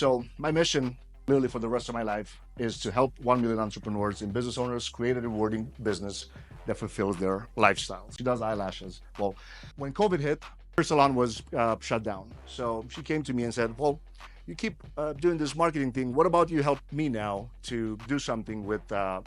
So my mission literally for the rest of my life is to help 1 million entrepreneurs and business owners create a rewarding business that fulfills their lifestyles. She does eyelashes. Well, when COVID hit, her salon was shut down. So she came to me and said, well, you keep doing this marketing thing. What about you help me now to do something with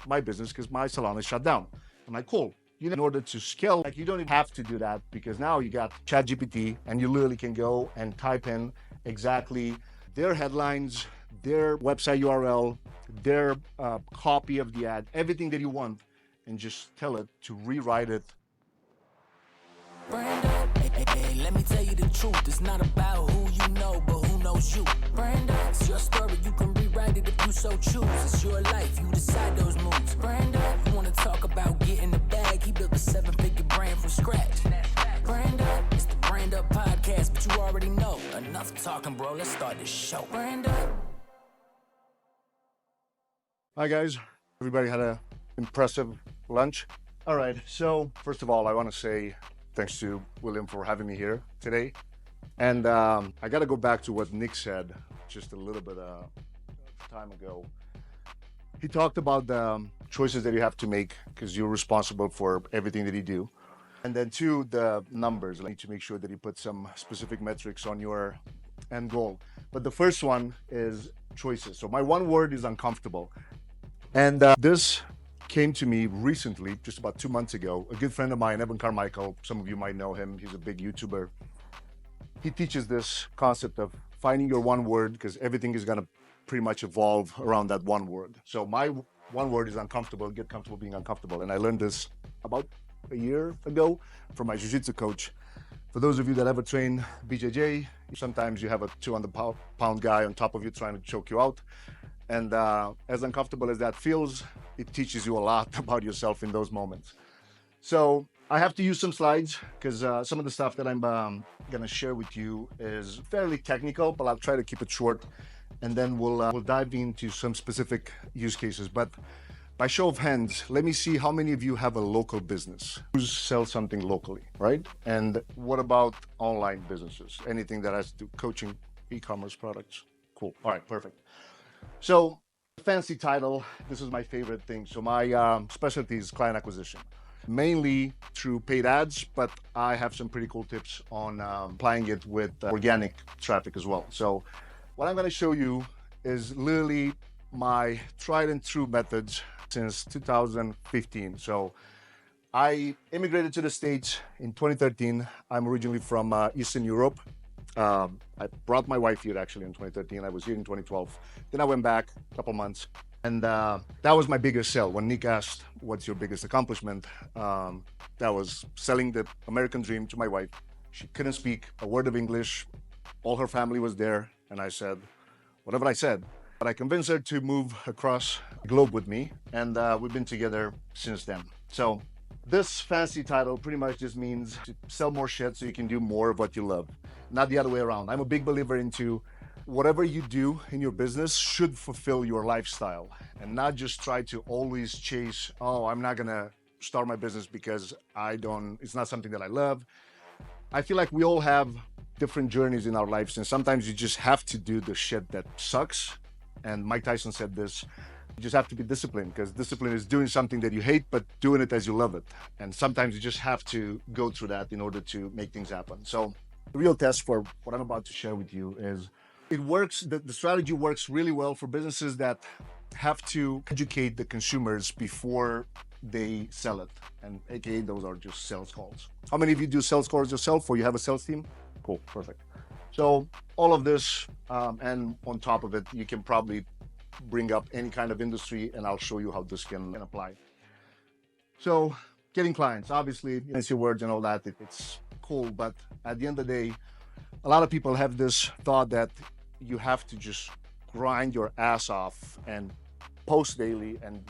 my business because my salon is shut down? I'm like, cool. In order to scale, like you don't even have to do that because now you got ChatGPT and you literally can go and type in exactly their headlines, their website URL, their copy of the ad, everything that you want, and just tell it to rewrite it. Brando, hey, let me tell you the truth. It's not about who you know, but who knows you. Brando, it's your story. You can rewrite it if you so choose. It's your life. You decide those moves. Brando, you want to talk about getting the bag? He built a 7-figure brand from scratch. Brando, it's the Brand Up Podcast, but you already know. Enough talking, bro. Let's start this show. Brando. Hi guys, everybody had an impressive lunch. All right, so first of all, I want to say thanks to William for having me here today. And I got to go back to what Nick said just a little bit of time ago. He talked about the choices that you have to make because you're responsible for everything that you do. And then two, the numbers. You need to make sure that you put some specific metrics on your end goal. But the first one is choices. So my one word is uncomfortable. And this came to me recently, just about 2 months ago. A good friend of mine, Evan Carmichael, some of you might know him. He's a big YouTuber. He teaches this concept of finding your one word because everything is going to pretty much evolve around that one word. So my one word is uncomfortable. Get comfortable being uncomfortable. And I learned this about a year ago from my jiu-jitsu coach. For those of you that ever train BJJ, sometimes you have a 200-pound guy on top of you trying to choke you out. And as uncomfortable as that feels, it teaches you a lot about yourself in those moments. So I have to use some slides because some of the stuff that I'm going to share with you is fairly technical, but I'll try to keep it short. And then we'll dive into some specific use cases. But by show of hands, let me see how many of you have a local business. Who sells something locally, right? And what about online businesses? Anything that has to do coaching, e-commerce products? Cool. All right, perfect. So fancy title, this is my favorite thing. So my specialty is client acquisition, mainly through paid ads, but I have some pretty cool tips on applying it with organic traffic as well. So what I'm going to show you is literally my tried and true methods since 2015. So I immigrated to the States in 2013. I'm originally from Eastern Europe. I brought my wife here actually in 2013. I was here in 2012. Then I went back a couple months. And that was my biggest sell. When Nick asked, what's your biggest accomplishment? That was selling the American dream to my wife. She couldn't speak a word of English. All her family was there. And I said, whatever I said. But I convinced her to move across the globe with me. And we've been together since then. So this fancy title pretty much just means to sell more shit so you can do more of what you love. Not the other way around. I'm a big believer into whatever you do in your business should fulfill your lifestyle and not just try to always chase, oh, I'm not going to start my business because it's not something that I love. I feel like we all have different journeys in our lives and sometimes you just have to do the shit that sucks. And Mike Tyson said this, you just have to be disciplined because discipline is doing something that you hate, but doing it as you love it. And sometimes you just have to go through that in order to make things happen. So the real test for what I'm about to share with you is it works. The strategy works really well for businesses that have to educate the consumers before they sell it. And AKA those are just sales calls. How many of you do sales calls yourself or you have a sales team? Cool, perfect. So all of this and on top of it, you can probably bring up any kind of industry and I'll show you how this can apply. So getting clients, obviously, fancy words and all that, it's cool. But at the end of the day, a lot of people have this thought that you have to just grind your ass off and post daily. And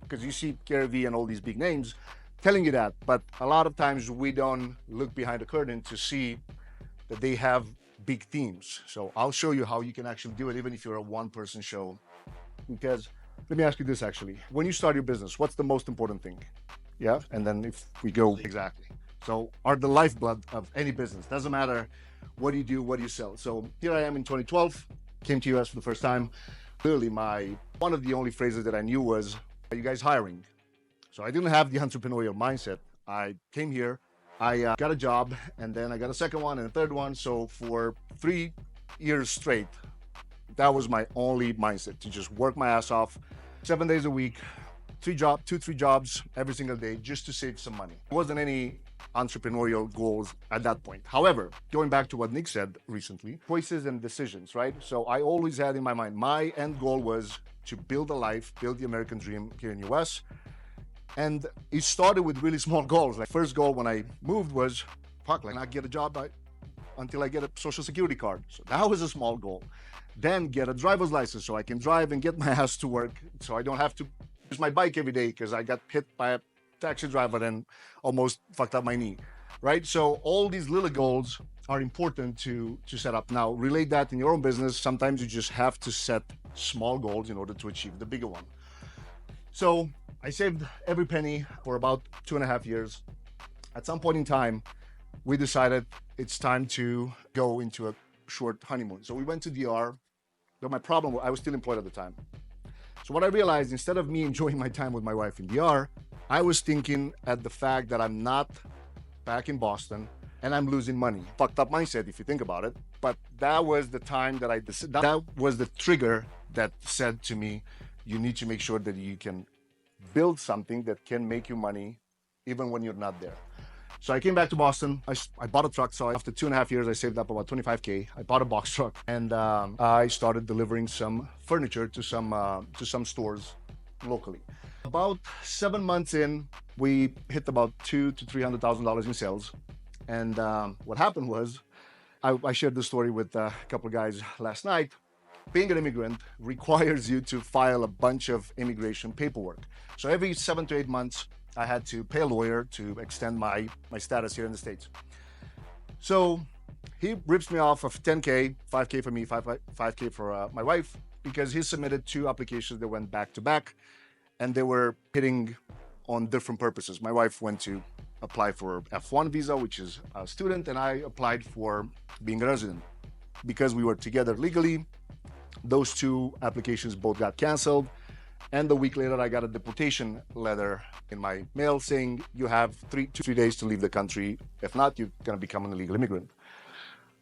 because you see Gary Vee and all these big names telling you that, but a lot of times we don't look behind the curtain to see that they have big teams. So I'll show you how you can actually do it, even if you're a one-person show. Because let me ask you this actually, when you start your business, what's the most important thing? Yeah, and then if we go exactly. So are the lifeblood of any business, doesn't matter what you do, what you sell. So here I am in 2012. came to US for the first time, clearly one of the only phrases that I knew was, "Are you guys hiring?" So I didn't have the entrepreneurial mindset. I came here, I got a job, and then I got a second one and a third one. So for 3 years straight, that was my only mindset, to just work my ass off 7 days a week, two, three jobs every single day, just to save some money. There wasn't any entrepreneurial goals at that point. However, going back to what Nick said recently, choices and decisions, right? So I always had in my mind, my end goal was to build a life, build the American dream here in US. And it started with really small goals. Like, first goal when I moved was, not get a job until I get a social security card. So that was a small goal. Then get a driver's license so I can drive and get my ass to work, so I don't have to use my bike every day because I got hit by a taxi driver and almost fucked up my knee, right? So all these little goals are important to set up. Now, relate that in your own business. Sometimes you just have to set small goals in order to achieve the bigger one. So I saved every penny for about 2.5 years. At some point in time, we decided it's time to go into a short honeymoon. So we went to DR. But my problem was I was still employed at the time. So what I realized, instead of me enjoying my time with my wife in DR, I was thinking at the fact that I'm not back in Boston and I'm losing money. Fucked up mindset if you think about it. But that was the time that that was the trigger that said to me, you need to make sure that you can build something that can make you money even when you're not there. So I came back to Boston. I bought a truck. So after 2.5 years, I saved up about $25K. I bought a box truck, and I started delivering some furniture to some stores locally. About 7 months in, we hit about $200,000 to $300,000 in sales. And what happened was, I shared this story with a couple of guys last night. Being an immigrant requires you to file a bunch of immigration paperwork. So every 7 to 8 months, I had to pay a lawyer to extend my status here in the States. So he rips me off of 10K, 5K for me, 5K for my wife, because he submitted 2 applications that went back to back, and they were hitting on different purposes. My wife went to apply for F1 visa, which is a student, and I applied for being a resident. Because we were together legally, those 2 applications both got canceled. And a week later, I got a deportation letter in my mail saying you have 2 to 3 days to leave the country. If not, you're going to become an illegal immigrant.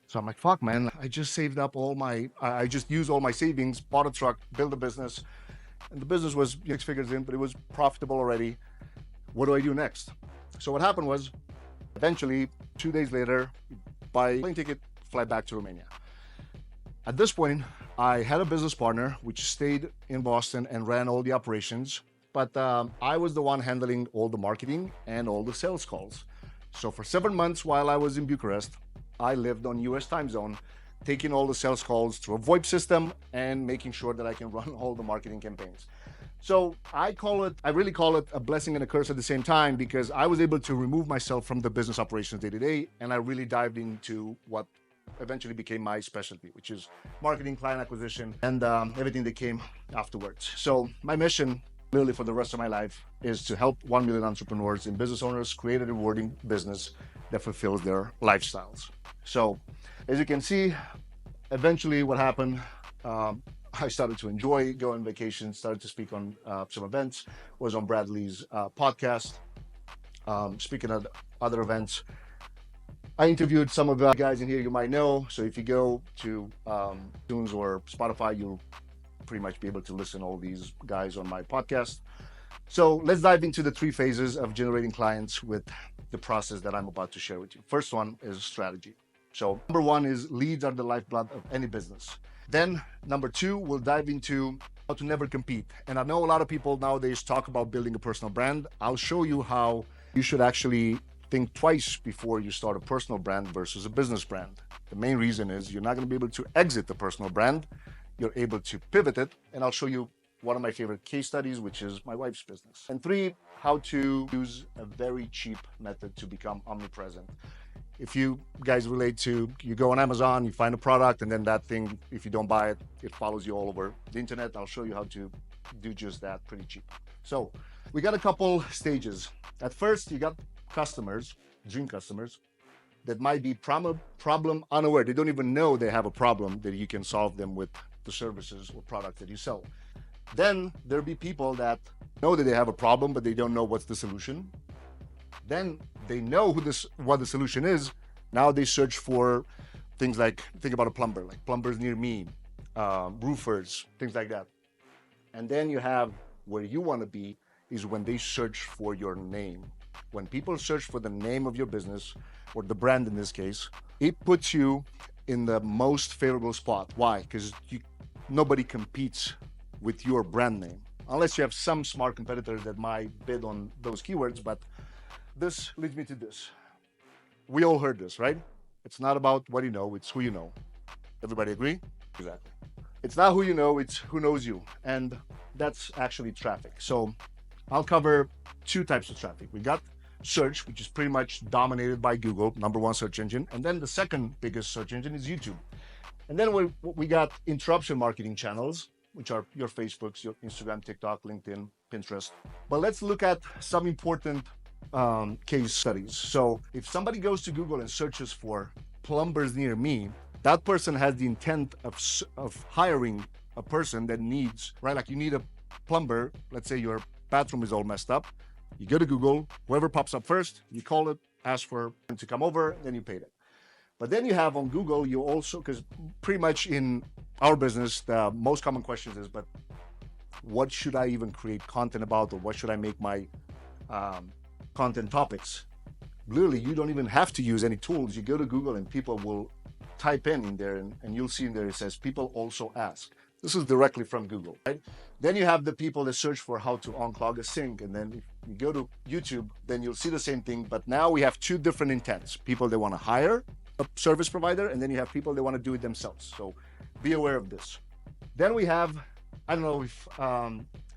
So I'm like, fuck, man, I just saved up I just used all my savings, bought a truck, built a business. And the business was 6 figures in, but it was profitable already. What do I do next? So what happened was, eventually, 2 days later, buy plane ticket, fly back to Romania. At this point, I had a business partner which stayed in Boston and ran all the operations, but I was the one handling all the marketing and all the sales calls. So for 7 months while I was in Bucharest, I lived on US time zone, taking all the sales calls through a VoIP system and making sure that I can run all the marketing campaigns. So I really call it a blessing and a curse at the same time, because I was able to remove myself from the business operations day to day, and I really dived into what eventually became my specialty, which is marketing, client acquisition, and everything that came afterwards. So my mission, literally for the rest of my life, is to help 1 million entrepreneurs and business owners create a rewarding business that fulfills their lifestyles. So as you can see, eventually what happened, I started to enjoy going on vacation, started to speak on some events, was on Bradley's podcast, speaking at other events. I interviewed some of the guys in here you might know. So if you go to iTunes or Spotify, you'll pretty much be able to listen to all these guys on my podcast. So let's dive into the 3 phases of generating clients with the process that I'm about to share with you. First one is strategy. So number 1 is leads are the lifeblood of any business. Then number 2, we'll dive into how to never compete. And I know a lot of people nowadays talk about building a personal brand. I'll show you how you should actually think twice before you start a personal brand versus a business brand. The main reason is you're not going to be able to exit the personal brand. You're able to pivot it. And I'll show you one of my favorite case studies, which is my wife's business. And 3, how to use a very cheap method to become omnipresent. If you guys relate to, you go on Amazon, you find a product, and then that thing, if you don't buy it, it follows you all over the internet. I'll show you how to do just that pretty cheap. So we got a couple stages. At first, you got customers, dream customers, that might be problem unaware. They don't even know they have a problem that you can solve them with the services or product that you sell. Then there'll be people that know that they have a problem, but they don't know what's the solution. Then they know what the solution is. Now they search for things like, think about a plumber, like plumbers near me, roofers, things like that. And then you have where you want to be is when they search for your name. When people search for the name of your business, or the brand in this case, it puts you in the most favorable spot. Why? Because nobody competes with your brand name, unless you have some smart competitors that might bid on those keywords. But this leads me to this. We all heard this, right? It's not about what you know, it's who you know. Everybody agree? Exactly. It's not who you know, it's who knows you. And that's actually traffic. So I'll cover two types of traffic. We got search, which is pretty much dominated by Google, #1 search engine. And then the second biggest search engine is YouTube. And then we got interruption marketing channels, which are your Facebooks, your Instagram, TikTok, LinkedIn, Pinterest. But let's look at some important case studies. So if somebody goes to Google and searches for plumbers near me, that person has the intent of hiring a person that needs, right? Like you need a plumber. Let's say your bathroom is all messed up. You go to Google, whoever pops up first, you call it, ask for them to come over, then you paid it. But then you have on Google, you also, because pretty much in our business, the most common questions is, but what should I even create content about, or what should I make my content topics? Literally, you don't even have to use any tools. You go to Google and people will type in there, and you'll see in there it says people also ask. This is directly from Google, right? Then you have the people that search for how to unclog a sink. And then if you go to YouTube, then you'll see the same thing. But now we have two different intents. People that want to hire a service provider, and then you have people that want to do it themselves. So be aware of this. Then we have, I don't know if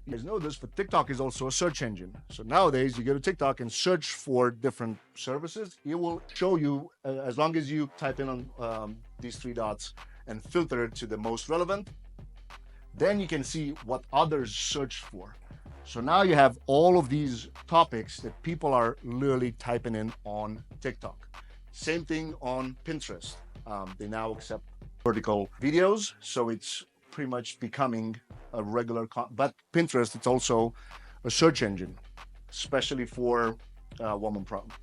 you guys know this, but TikTok is also a search engine. So nowadays you go to TikTok and search for different services. It will show you, as long as you type in on these three dots and filter it to the most relevant, then you can see what others search for. So now you have all of these topics that people are literally typing in on TikTok. Same thing on Pinterest. They now accept vertical videos, so it's pretty much becoming a regular, but Pinterest, it's also a search engine, especially for woman products.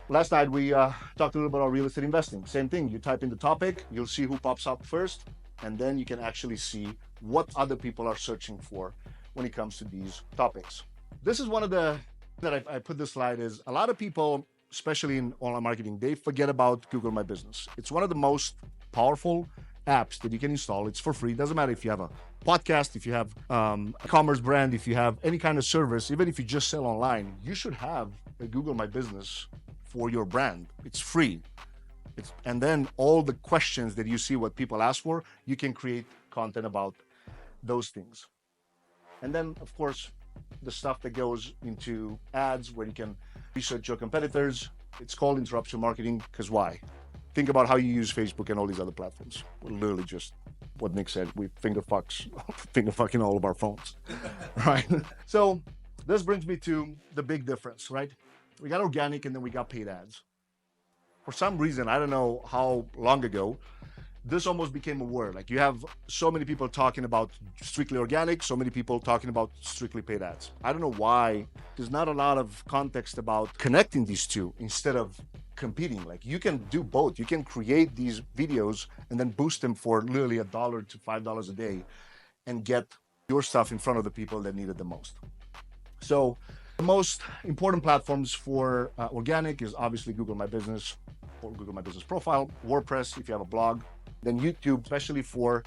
Last night we talked a little bit about real estate investing. Same thing, you type in the topic, you'll see who pops up first, and then you can actually see what other people are searching for when it comes to these topics. This is one of the, that I put this slide is, a lot of people, especially in online marketing, they forget about Google My Business. It's one of the most powerful apps that you can install. It's for free. It doesn't matter if you have a podcast, if you have a commerce brand, if you have any kind of service, even if you just sell online, you should have a Google My Business for your brand. It's free. And then all the questions that you see what people ask for, you can create content about those things. And then, of course, the stuff that goes into ads where you can research your competitors. It's called interruption marketing, because why? Think about how you use Facebook and all these other platforms. We're literally just what Nick said, we finger fucking all of our phones, right? So this brings me to the big difference, right? We got organic and then we got paid ads. For some reason, I don't know how long ago, this almost became a word. Like you have so many people talking about strictly organic, so many people talking about strictly paid ads. I don't know why. There's not a lot of context about connecting these two instead of competing. Like you can do both. You can create these videos and then boost them for literally $1 to $5 a day and get your stuff in front of the people that need it the most. So the most important platforms for organic is obviously Google My Business or Google My Business Profile, WordPress if you have a blog, then YouTube, especially for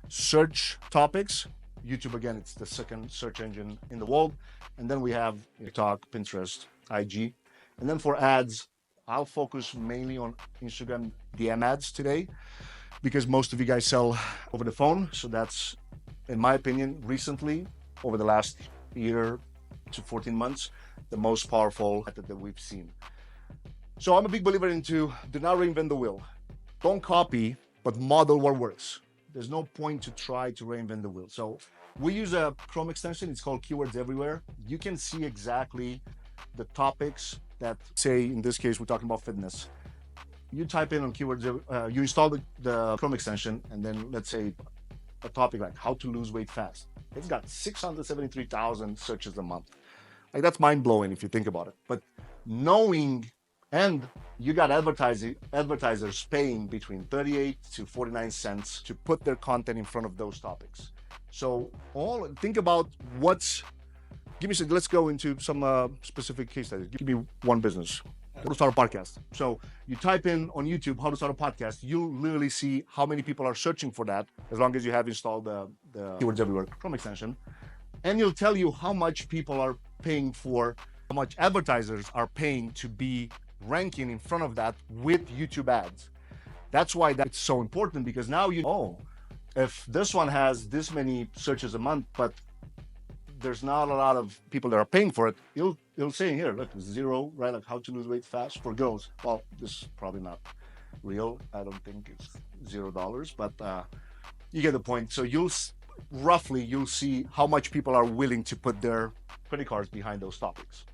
search topics. YouTube, again, it's the second search engine in the world. And then we have TikTok, Pinterest, IG. And then for ads, I'll focus mainly on Instagram DM ads today because most of you guys sell over the phone. So that's, in my opinion, recently, over the last year to 14 months, the most powerful method that we've seen. So I'm a big believer into do not reinvent the wheel. Don't copy, but model what works. There's no point to try to reinvent the wheel. So we use a Chrome extension. It's called Keywords Everywhere. You can see exactly the topics that, say, in this case, we're talking about fitness. You type in on keywords, you install the Chrome extension, and then let's say a topic like how to lose weight fast, it's got 673,000 searches a month. Like that's mind blowing if you think about it. But knowing, and you got advertisers paying between 38 to 49 cents to put their content in front of those topics. So think about let's go into some specific case studies. Give me one business. How to start a podcast. So you type in on YouTube how to start a podcast, you'll literally see how many people are searching for that, as long as you have installed the Keywords Everywhere Chrome extension. And it'll tell you how much people are paying for, how much advertisers are paying to be ranking in front of that with YouTube ads. That's why that's so important, because now if this one has this many searches a month, but there's not a lot of people that are paying for it, it'll say here, look, 0, right? Like how to lose weight fast for girls. Well, this is probably not real. I don't think it's $0, but you get the point. So you'll see how much people are willing to put their credit cards behind those topics.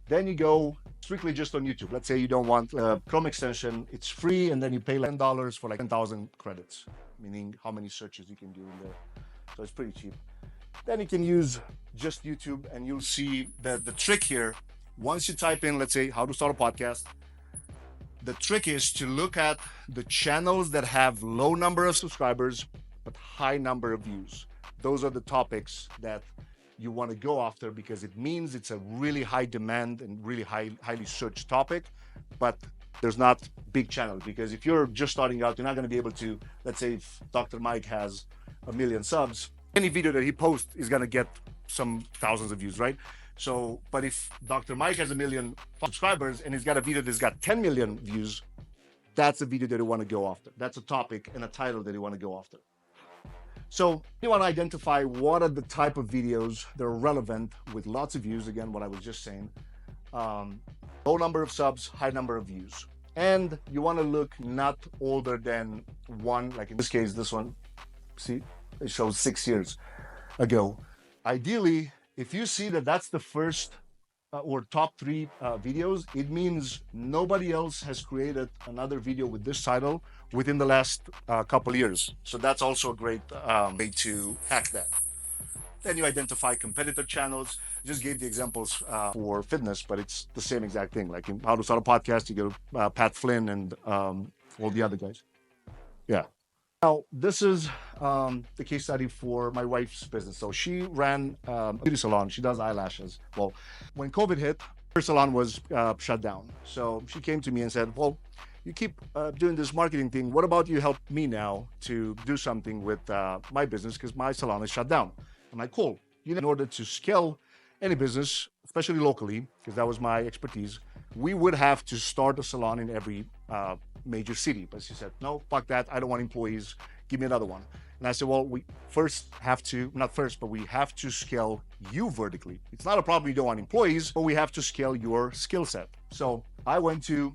Then you go strictly just on YouTube. Let's say you don't want a Chrome extension, it's free, and then you pay like $10 for like 10,000 credits, meaning how many searches you can do in there. So it's pretty cheap. Then you can use just YouTube, and you'll see that the trick here, once you type in, let's say, how to start a podcast, the trick is to look at the channels that have low number of subscribers, but high number of views. Those are the topics that you want to go after, because it means it's a really high demand and really highly searched topic, but there's not big channels. Because if you're just starting out, you're not going to be able to, let's say if Dr. Mike has 1 million subs, any video that he posts is going to get some thousands of views, right? So, but if Dr. Mike has 1 million subscribers and he's got a video that's got 10 million views, that's a video that you want to go after. That's a topic and a title that you want to go after. So you want to identify what are the type of videos that are relevant with lots of views. Again, what I was just saying, low number of subs, high number of views. And you want to look not older than one, like in this case, this one, see, it shows 6 years ago. Ideally, if you see that that's the first or top 3 videos, it means nobody else has created another video with this title within the last couple years. So that's also a great way to hack that. Then you identify competitor channels. I just gave the examples for fitness, but it's the same exact thing. Like in How to Start a Podcast, you go Pat Flynn and all the other guys. Yeah. Now, this is the case study for my wife's business. So she ran a beauty salon. She does eyelashes. Well, when COVID hit, her salon was shut down. So she came to me and said, well, you keep doing this marketing thing. What about you help me now to do something with my business, because my salon is shut down? I'm like, cool. In order to scale any business, especially locally, because that was my expertise, we would have to start a salon in every major city. But she said, no, fuck that. I don't want employees. Give me another one. And I said, well, we have to scale you vertically. It's not a problem you don't want employees, but we have to scale your skill set. So I went to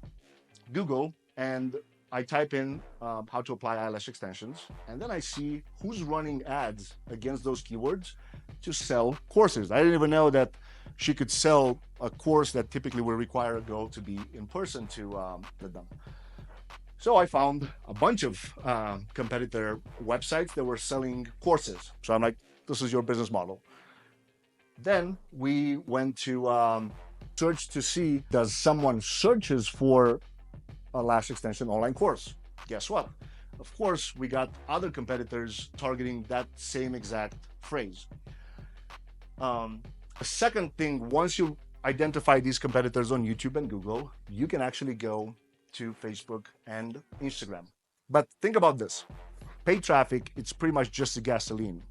Google and I type in how to apply eyelash extensions. And then I see who's running ads against those keywords to sell courses. I didn't even know that she could sell a course that typically would require a girl to be in person to get done. So I found a bunch of competitor websites that were selling courses. So I'm like, this is your business model. Then we went to search to see, does someone searches for a lash extension online course? Guess what? Of course, we got other competitors targeting that same exact phrase. A second thing, once you identify these competitors on YouTube and Google, you can actually go to Facebook and Instagram. But think about this. Paid traffic, it's pretty much just a gasoline.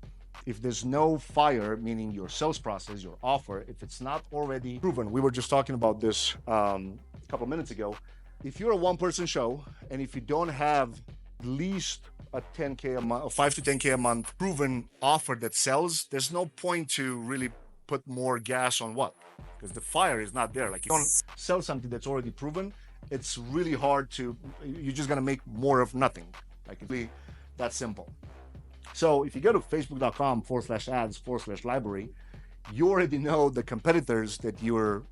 If there's no fire, meaning your sales process, your offer, if it's not already proven, we were just talking about this a couple minutes ago. If you're a one-person show, and if you don't have at least a 10K a month, or 5 to 10K a month proven offer that sells, there's no point to really put more gas on what? Because the fire is not there. Like, if you don't sell something that's already proven, it's really hard to, you're just gonna make more of nothing. Like, it's really that simple. So if you go to facebook.com/ads/library, you already know the competitors that you're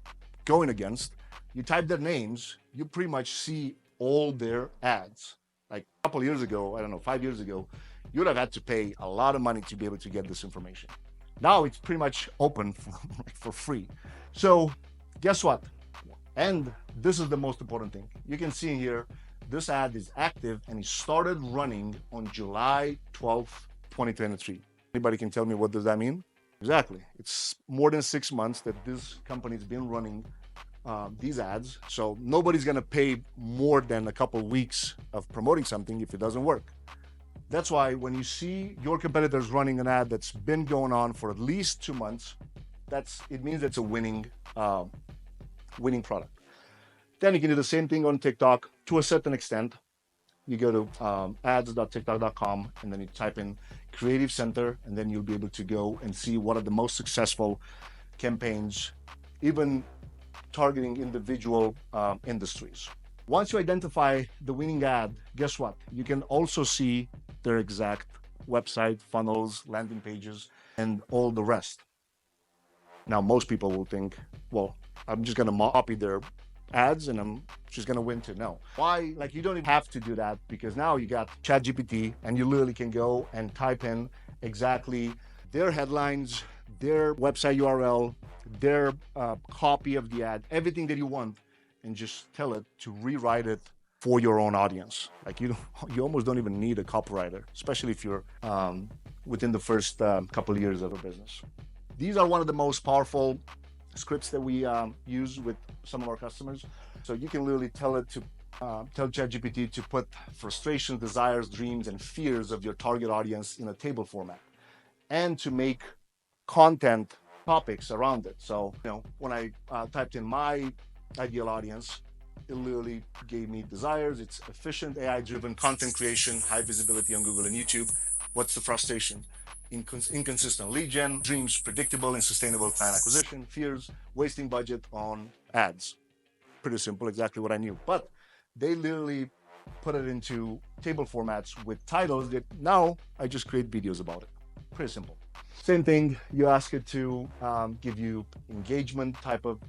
going against. You type their names, you pretty much see all their ads. Like a couple of years ago, I don't know, 5 years ago, You would have had to pay a lot of money to be able to get this information. Now it's pretty much open for free. So guess what? And this is the most important thing. You can see here, this ad is active and it started running on July 12th, 2023. Anybody can tell me what does that mean? Exactly. It's more than 6 months that this company's been running these ads. So nobody's going to pay more than a couple of weeks of promoting something if it doesn't work. That's why when you see your competitors running an ad that's been going on for at least 2 months, it means it's a winning product. Then you can do the same thing on TikTok to a certain extent. You go to ads.tiktok.com and then you type in Creative Center, and then you'll be able to go and see what are the most successful campaigns, even targeting individual industries. Once you identify the winning ad, guess what? You can also see their exact website, funnels, landing pages, and all the rest. Now, most people will think, well, I'm just going to copy their ads and I'm just going to win too. No. Why? Like, you don't even have to do that, because now you got ChatGPT and you literally can go and type in exactly their headlines, their website URL, their copy of the ad, everything that you want, and just tell it to rewrite it for your own audience. Like, you almost don't even need a copywriter, especially if you're within the first couple of years of a business. These are one of the most powerful scripts that we use with some of our customers. So you can literally tell it to tell ChatGPT to put frustrations, desires, dreams, and fears of your target audience in a table format, and to make content topics around it. So, when I typed in my ideal audience, it literally gave me desires. It's efficient, AI-driven content creation, high visibility on Google and YouTube. What's the frustration? Inconsistent lead gen, dreams, predictable and sustainable client acquisition, fears, wasting budget on ads. Pretty simple, exactly what I knew. But they literally put it into table formats with titles that now I just create videos about it. Pretty simple. Same thing, you ask it to give you engagement type of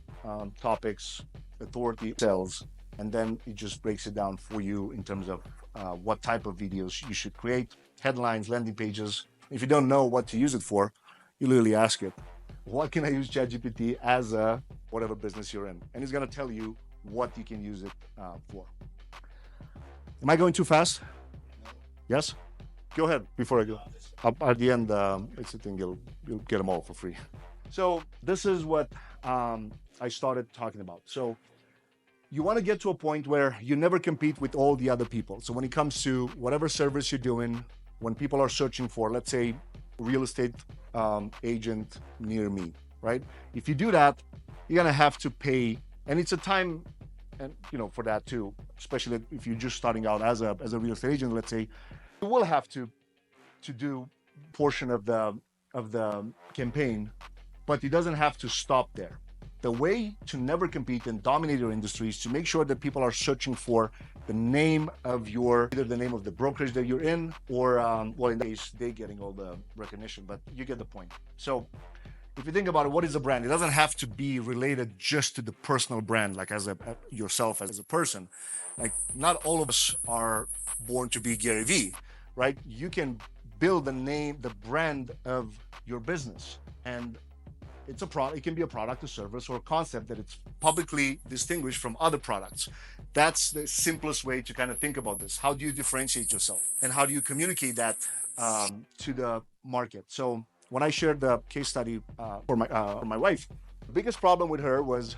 topics, authority, sales, and then it just breaks it down for you in terms of what type of videos you should create, headlines, landing pages. If you don't know what to use it for, you literally ask it, what can I use ChatGPT as a whatever business you're in? And it's going to tell you what you can use it for. Am I going too fast? Yes? Go ahead before I go. At the end, it's a thing, you'll get them all for free. So this is what I started talking about. So you want to get to a point where you never compete with all the other people. So when it comes to whatever service you're doing, when people are searching for, let's say, real estate agent near me, right? If you do that, you're gonna have to pay, and it's a time, and for that too, especially if you're just starting out as a real estate agent. Let's say you will have to do portion of the campaign, but it doesn't have to stop there. The way to never compete and dominate your industry is to make sure that people are searching for the name of either the name of the brokerage that you're in, or well, in that case, they're getting all the recognition, but you get the point. So if you think about it, what is a brand? It doesn't have to be related just to the personal brand, like as yourself as a person. Like, not all of us are born to be Gary Vee, right? You can build the name, the brand of your business, and it's a product. It can be a product, a service, or a concept that it's publicly distinguished from other products. That's the simplest way to kind of think about this. How do you differentiate yourself, and how do you communicate that to the market? So when I shared the case study for my wife, the biggest problem with her was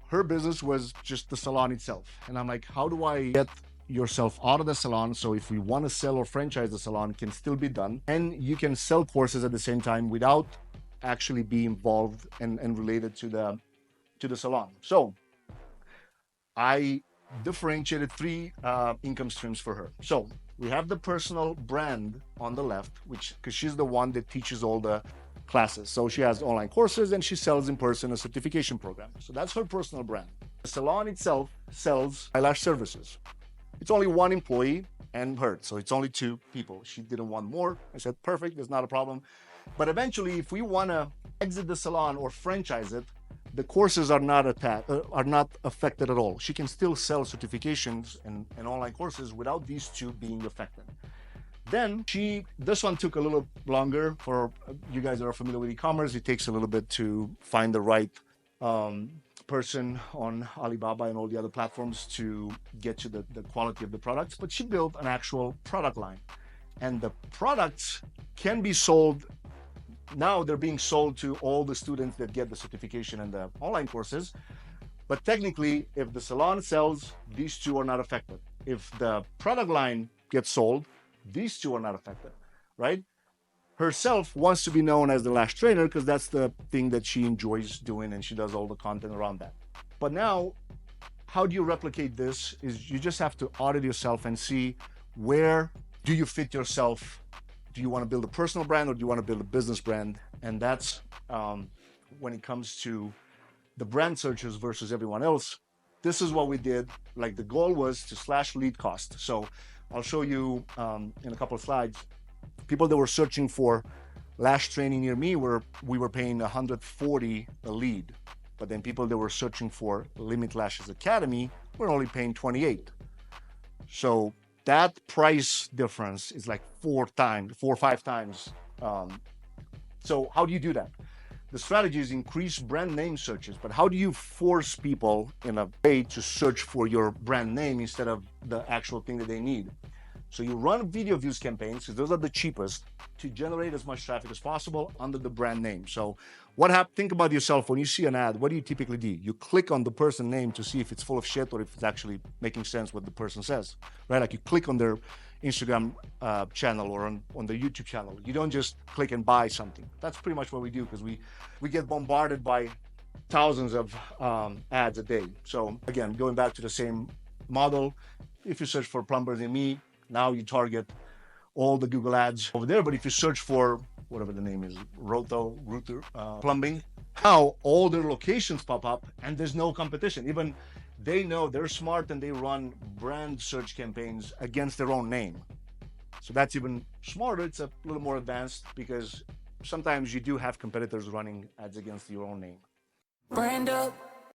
her business was just the salon itself. And I'm like, how do I get yourself out of the salon, so if we want to sell or franchise the salon, it can still be done, and you can sell courses at the same time without actually be involved and related to the salon. So I differentiated 3 income streams for her. So we have the personal brand on the left, because she's the one that teaches all the classes. So she has online courses and she sells in person a certification program. So that's her personal brand. The salon itself sells eyelash services. It's only 1 employee and her, so it's only 2 people. She didn't want more. I said, perfect, there's not a problem. But eventually, if we want to exit the salon or franchise it, the courses are not affected at all. She can still sell certifications and online courses without these 2 being affected. Then this one took a little longer. For you guys that are familiar with e-commerce, it takes a little bit to find the right person on Alibaba and all the other platforms to get you the quality of the products. But she built an actual product line, and the products can be sold. Now they're being sold to all the students that get the certification and the online courses. But technically, if the salon sells, these two are not affected. If the product line gets sold, these two are not affected, right? Herself wants to be known as the lash trainer because that's the thing that she enjoys doing, and she does all the content around that. But now, how do you replicate this? Is you just have to audit yourself and see where do you fit yourself. Do you want to build a personal brand, or do you want to build a business brand? And that's when it comes to the brand searches versus everyone else. This is what we did. Like, the goal was to slash lead cost. So I'll show you in a couple of slides. People that were searching for lash training near me we were paying $140 a lead. But then people that were searching for Limit Lashes Academy were only paying $28. So that price difference is like 4 or 5 times. So how do you do that? The strategy is increase brand name searches, but how do you force people in a way to search for your brand name instead of the actual thing that they need? So you run video views campaigns, because those are the cheapest, to generate as much traffic as possible under the brand name. So think about yourself when you see an ad. What do you typically do? You click on the person name to see if it's full of shit or if it's actually making sense what the person says, right? Like, you click on their Instagram channel or on the YouTube channel. You don't just click and buy something. That's pretty much what we do, because we get bombarded by thousands of ads a day. So again, going back to the same model, if you search for plumbers and me, now you target all the Google ads over there. But if you search for whatever the name is, Router Plumbing, now all their locations pop up and there's no competition. Even they know, they're smart, and they run brand search campaigns against their own name. So that's even smarter. It's a little more advanced, because sometimes you do have competitors running ads against your own name. Brand up.